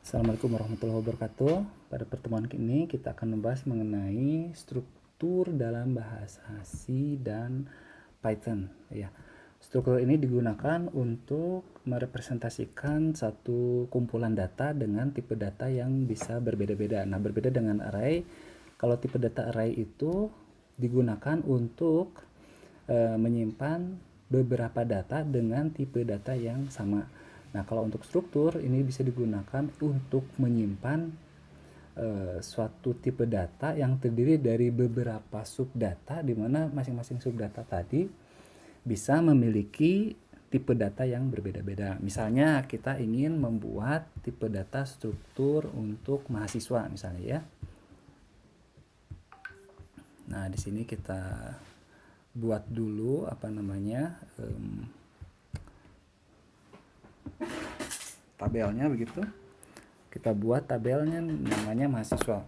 Assalamualaikum warahmatullahi wabarakatuh. Pada pertemuan ini kita akan membahas mengenai struktur dalam bahasa C dan Python. Ya, struktur ini digunakan untuk merepresentasikan satu kumpulan data dengan tipe data yang bisa berbeda-beda. Nah, berbeda dengan array. Kalau tipe data array itu digunakan untuk menyimpan beberapa data dengan tipe data yang sama. Nah, kalau untuk struktur ini bisa digunakan untuk menyimpan suatu tipe data yang terdiri dari beberapa subdata, di mana masing-masing subdata tadi bisa memiliki tipe data yang berbeda-beda. Misalnya kita ingin membuat tipe data struktur untuk mahasiswa misalnya ya. Nah, di sini kita buat dulu tabelnya begitu. Kita buat tabelnya namanya mahasiswa.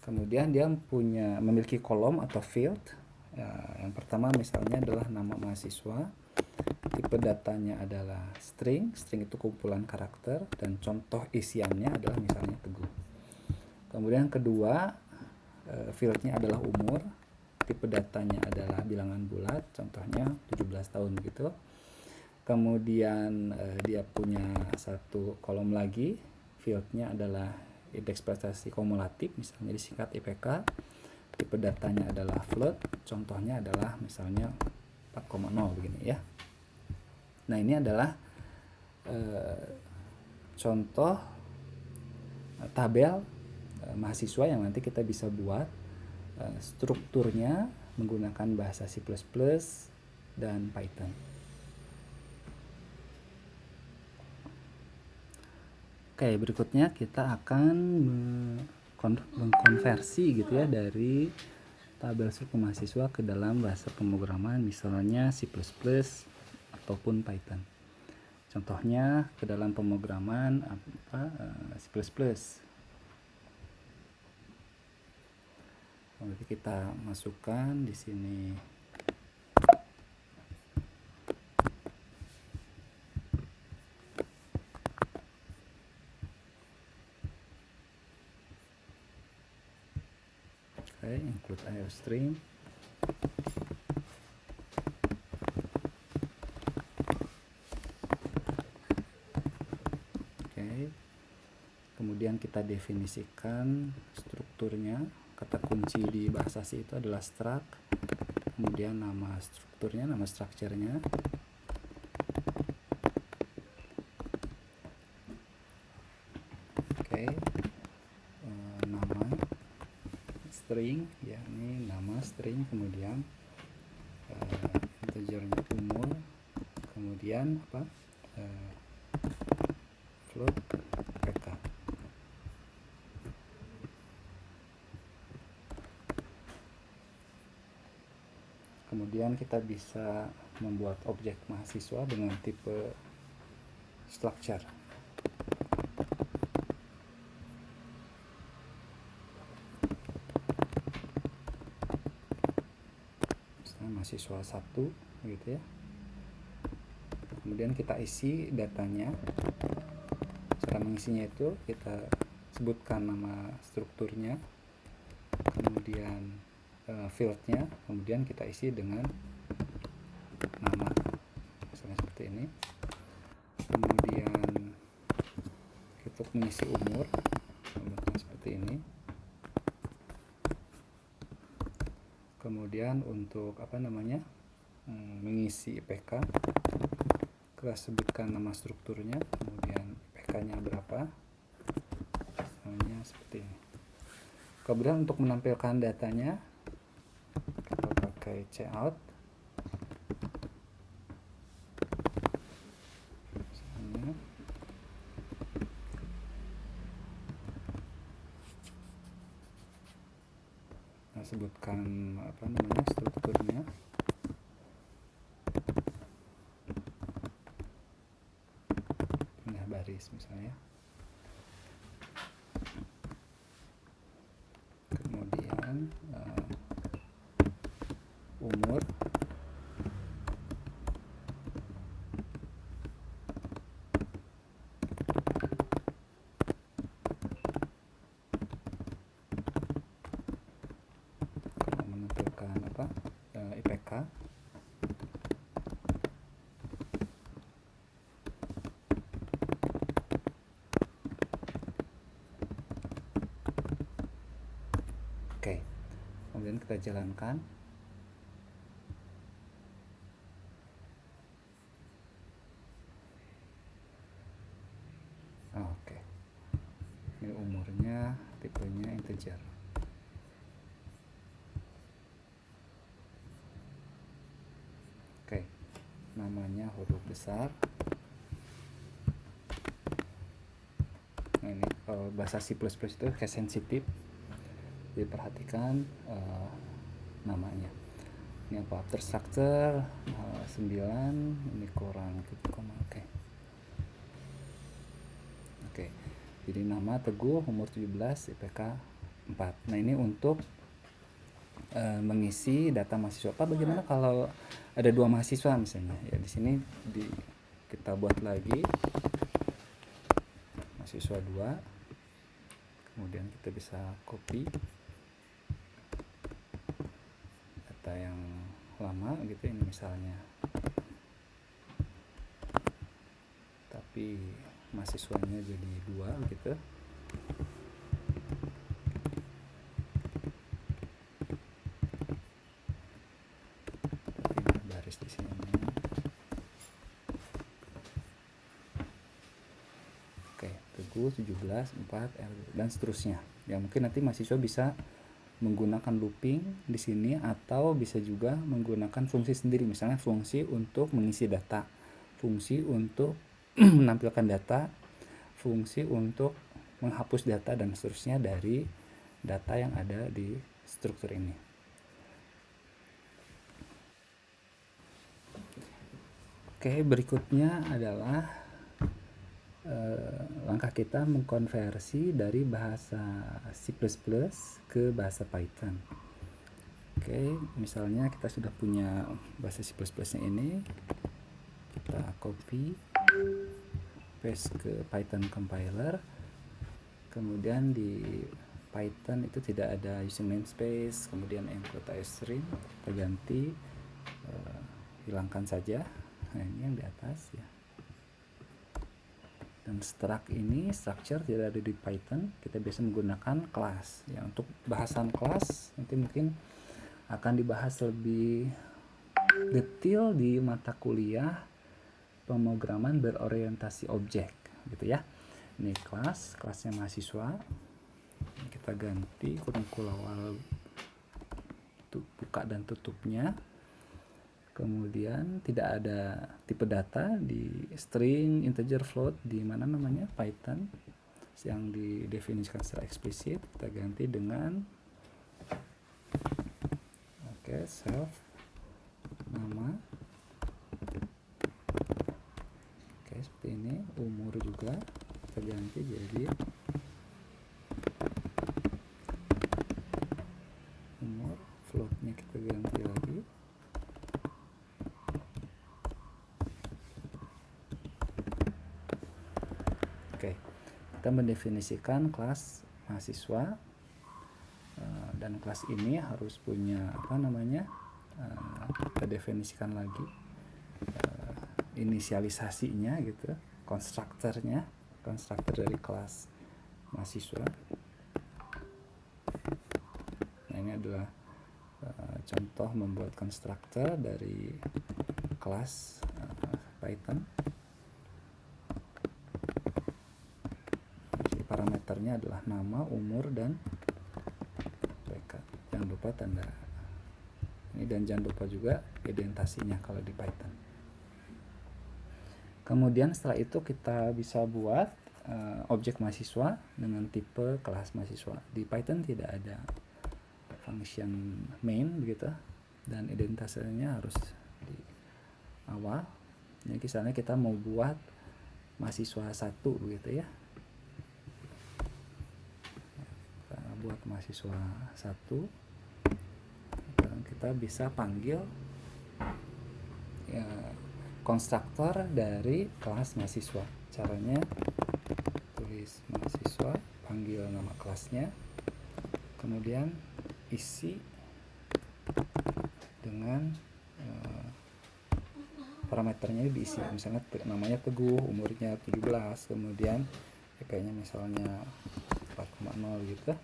Kemudian dia memiliki kolom atau field. Ya, yang pertama misalnya adalah nama mahasiswa. Tipe datanya adalah string. String itu kumpulan karakter dan contoh isiannya adalah misalnya Teguh. Kemudian kedua, fieldnya adalah umur. Tipe datanya adalah bilangan bulat, contohnya 17 tahun gitu. Kemudian dia punya satu kolom lagi, fieldnya adalah indeks prestasi kumulatif, misalnya disingkat IPK. Tipe datanya adalah float, contohnya adalah misalnya 4,0 begini ya. Nah, ini adalah contoh tabel mahasiswa yang nanti kita bisa buat strukturnya menggunakan bahasa C++ dan Python. Oke, berikutnya kita akan mengkonversi gitu ya dari tabel struktur mahasiswa ke dalam bahasa pemrograman, misalnya C++ ataupun Python. Contohnya ke dalam pemrograman C++. Nanti kita masukkan di sini include IOStream. Kemudian kita definisikan strukturnya. Kata kunci di bahasa C itu adalah struct. Kemudian nama strukturnya, nama structure-nya. Nama string ya, ini nama string, kemudian integernya umur, kemudian float PK. Kemudian kita bisa membuat objek mahasiswa dengan tipe structure. Mahasiswa 1 gitu ya. Kemudian kita isi datanya. Cara mengisinya itu kita sebutkan nama strukturnya, kemudian fieldnya, kemudian kita isi dengan nama, misalnya seperti ini. Kemudian untuk mengisi umur seperti ini. Kemudian untuk mengisi IPK, kita sebutkan nama strukturnya, kemudian IPK-nya berapa, misalnya seperti ini. Kemudian untuk menampilkan datanya kita pakai cout. Misalnya kita sebutkan strukturnya. Pindah baris misalnya. Kemudian umur, kemudian kita jalankan. Oke, ini umurnya tipenya integer. Oke, namanya huruf besar. Nah, ini bahasa C++ itu case sensitif, jadi perhatikan namanya. Ini apa? After structure 9, ini kurang gitu, oke. Oke, jadi nama Teguh, umur 17, IPK 4. Nah, ini untuk mengisi data mahasiswa. Apa bagaimana kalau ada 2 mahasiswa misalnya? Ya di sini kita buat lagi mahasiswa 2. Kemudian kita bisa copy data yang lama gitu, ini misalnya. Tapi mahasiswanya jadi 2 gitu. Tapi baris di sini. Oke, Teguh 17, 4, dan seterusnya. Ya mungkin nanti mahasiswa bisa menggunakan looping di sini, atau bisa juga menggunakan fungsi sendiri, misalnya fungsi untuk mengisi data, fungsi untuk menampilkan data, fungsi untuk menghapus data, dan seterusnya dari data yang ada di struktur ini. Oke, berikutnya adalah langkah kita mengkonversi dari bahasa C++ ke bahasa Python. Oke, misalnya kita sudah punya bahasa C++ nya ini, kita copy paste ke Python compiler. Kemudian di Python itu tidak ada using namespace, kemudian include string, kita ganti, hilangkan saja. Nah, ini yang di atas ya. Dan structure tidak ada di Python, kita biasa menggunakan class. Ya, untuk bahasan class nanti mungkin akan dibahas lebih detail di mata kuliah pemrograman berorientasi objek gitu ya. Ini kelasnya mahasiswa, kita ganti kurung awal buka dan tutupnya. Kemudian tidak ada tipe data di string, integer, float, di mana namanya Python yang didefinisikan secara eksplisit. Kita ganti dengan self nama. Seperti ini. Umur juga kita ganti jadi umur, floatnya kita ganti lagi. Oke, kita mendefinisikan kelas mahasiswa, dan kelas ini harus punya kita definisikan lagi inisialisasinya gitu, konstruktor dari kelas mahasiswa. Nah, ini adalah contoh membuat konstruktor dari kelas Python. Jadi parameternya adalah nama, umur, dan IPK. Jangan lupa tanda ini, dan jangan lupa juga identasinya kalau di Python. Kemudian setelah itu kita bisa buat objek mahasiswa dengan tipe kelas mahasiswa. Di Python tidak ada function main begitu, dan identitasnya harus di awal. Jadi misalnya kita mau buat mahasiswa 1 begitu ya. Kita buat mahasiswa 1, dan kita bisa panggil ya, konstruktor dari kelas mahasiswa. Caranya tulis mahasiswa, panggil nama kelasnya, kemudian isi dengan parameternya diisi, misalnya namanya Teguh, umurnya 17, kemudian IP-nya misalnya 4,0 gitu.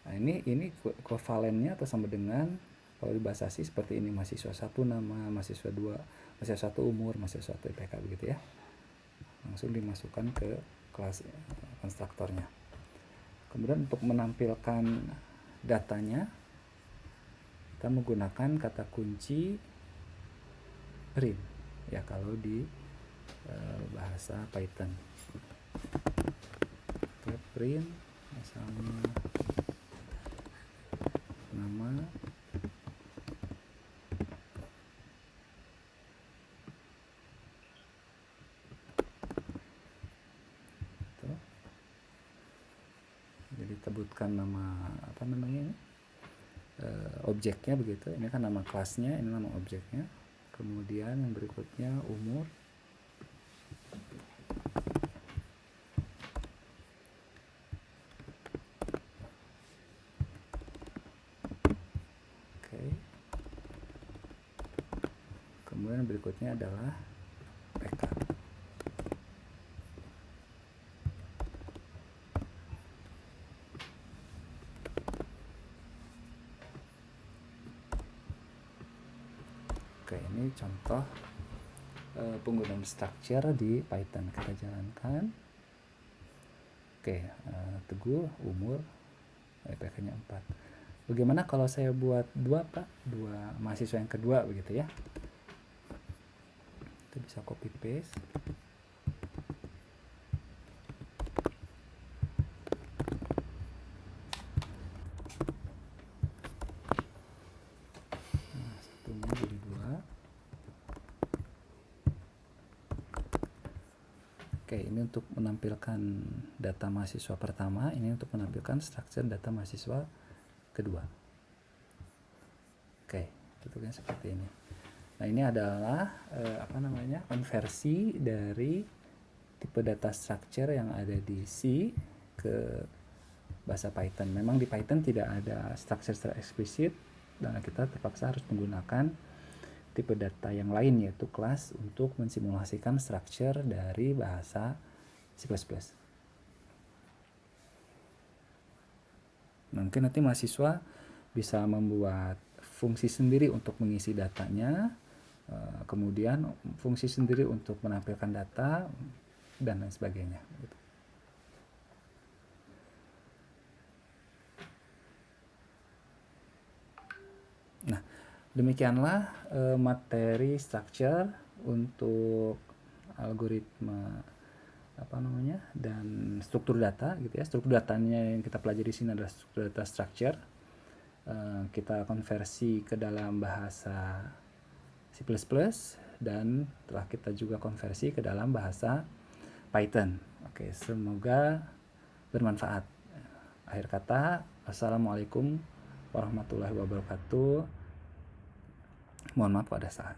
Nah, ini kovalennya atau sama dengan kalau di bahasa C seperti ini, mahasiswa 1 nama, mahasiswa 2, mahasiswa 1 umur, mahasiswa 1 IPK begitu ya. Langsung dimasukkan ke kelas konstruktornya. Kemudian untuk menampilkan datanya kita menggunakan kata kunci print ya kalau di bahasa Python. Oke, print misalnya nama itu. Jadi sebutkan nama apa namanya ini? Objeknya begitu. Ini kan nama kelasnya, ini nama objeknya. Kemudian yang berikutnya umur. Oke. Kemudian berikutnya adalah PK. Oke, ini contoh penggunaan structure di Python. Kita jalankan. Oke, Teguh, umur, IPK-nya 4. Bagaimana kalau saya buat 2, Pak? 2 mahasiswa yang kedua begitu ya. Kita bisa copy paste. Oke, ini untuk menampilkan data mahasiswa pertama, ini untuk menampilkan structure data mahasiswa kedua. Oke, bentuknya seperti ini. Nah, ini adalah konversi dari tipe data structure yang ada di C ke bahasa Python. Memang di Python tidak ada structure secara eksplisit dan kita terpaksa harus menggunakan tipe data yang lain yaitu kelas untuk mensimulasikan structure dari bahasa C++. Mungkin nanti mahasiswa bisa membuat fungsi sendiri untuk mengisi datanya, kemudian fungsi sendiri untuk menampilkan data dan lain sebagainya. Nah, demikianlah materi structure untuk algoritma dan struktur data gitu ya. Struktur datanya yang kita pelajari di sini adalah struktur data structure. Kita konversi ke dalam bahasa C++ dan telah kita juga konversi ke dalam bahasa Python. Oke, semoga bermanfaat. Akhir kata, assalamualaikum warahmatullahi wabarakatuh. Mohon maaf pada saat.